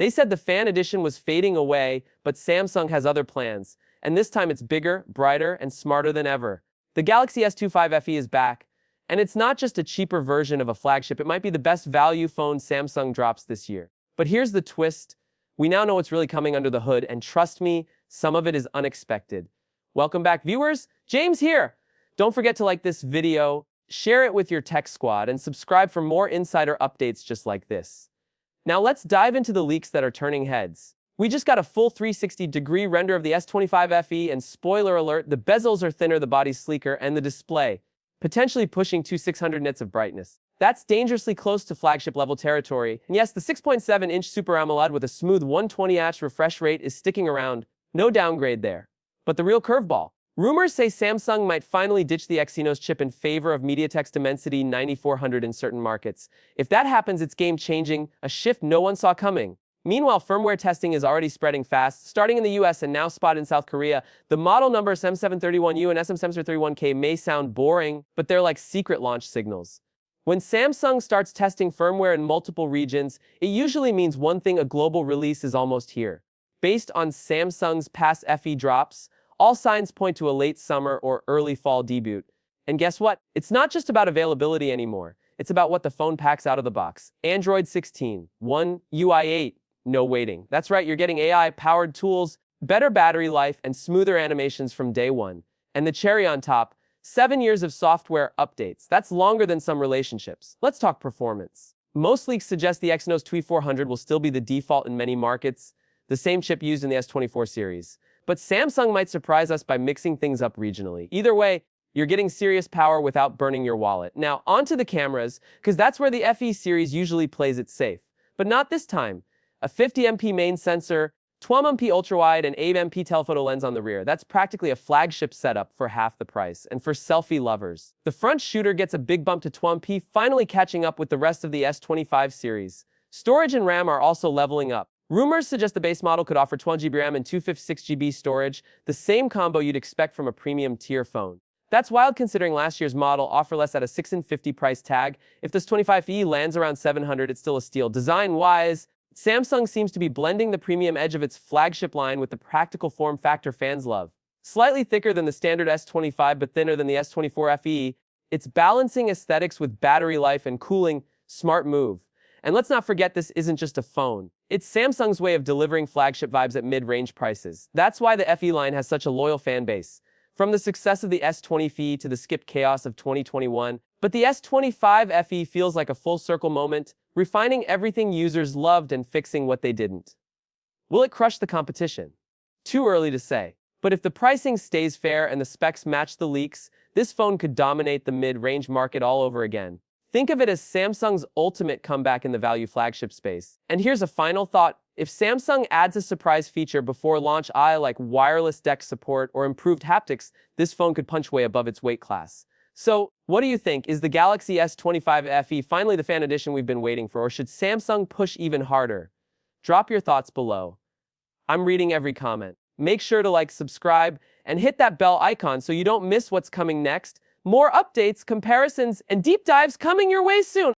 They said the fan edition was fading away, but Samsung has other plans, and this time it's bigger, brighter, and smarter than ever. The Galaxy S25 FE is back, and it's not just a cheaper version of a flagship, it might be the best value phone Samsung drops this year. But here's the twist. We now know what's really coming under the hood, and trust me, some of it is unexpected. Welcome back, viewers. James here. Don't forget to like this video, share it with your tech squad, and subscribe for more insider updates just like this. Now let's dive into the leaks that are turning heads. We just got a full 360-degree render of the S25 FE, and spoiler alert, the bezels are thinner, the body's sleeker, and the display, potentially pushing to 600 nits of brightness. That's dangerously close to flagship-level territory. And yes, the 6.7-inch Super AMOLED with a smooth 120Hz refresh rate is sticking around. No downgrade there. But the real curveball. Rumors say Samsung might finally ditch the Exynos chip in favor of MediaTek's Dimensity 9400 in certain markets. If that happens, it's game-changing, a shift no one saw coming. Meanwhile, firmware testing is already spreading fast, starting in the US and now spotted in South Korea. The model numbers SM731U and SM731K may sound boring, but they're like secret launch signals. When Samsung starts testing firmware in multiple regions, it usually means one thing: a global release is almost here. Based on Samsung's past FE drops, all signs point to a late summer or early fall debut. And guess what? It's not just about availability anymore. It's about what the phone packs out of the box. Android 16, One UI 8, no waiting. That's right, you're getting AI-powered tools, better battery life, and smoother animations from day one. And the cherry on top, 7 years of software updates. That's longer than some relationships. Let's talk performance. Most leaks suggest the Exynos 2400 will still be the default in many markets, the same chip used in the S24 series. But Samsung might surprise us by mixing things up regionally. Either way, you're getting serious power without burning your wallet. Now, onto the cameras, because that's where the FE series usually plays it safe. But not this time. A 50MP main sensor, 12MP ultrawide, and 8MP telephoto lens on the rear. That's practically a flagship setup for half the price. And for selfie lovers, the front shooter gets a big bump to 12MP, finally catching up with the rest of the S25 series. Storage and RAM are also leveling up. Rumors suggest the base model could offer 12GB RAM and 256GB storage, the same combo you'd expect from a premium tier phone. That's wild considering last year's model offered less at a $650 price tag. If this 25E lands around $700, it's still a steal. Design-wise, Samsung seems to be blending the premium edge of its flagship line with the practical form factor fans love. Slightly thicker than the standard S25 but thinner than the S24 FE, it's balancing aesthetics with battery life and cooling. Smart move. And let's not forget, this isn't just a phone. It's Samsung's way of delivering flagship vibes at mid-range prices. That's why the FE line has such a loyal fan base. From the success of the S20 FE to the skipped chaos of 2021. But the S25 FE feels like a full-circle moment, refining everything users loved and fixing what they didn't. Will it crush the competition? Too early to say. But if the pricing stays fair and the specs match the leaks, this phone could dominate the mid-range market all over again. Think of it as Samsung's ultimate comeback in the value flagship space. And here's a final thought. If Samsung adds a surprise feature before launch, like wireless DeX support or improved haptics, this phone could punch way above its weight class. So, what do you think? Is the Galaxy S25 FE finally the fan edition we've been waiting for, or should Samsung push even harder? Drop your thoughts below. I'm reading every comment. Make sure to like, subscribe, and hit that bell icon so you don't miss what's coming next. More updates, comparisons, and deep dives coming your way soon.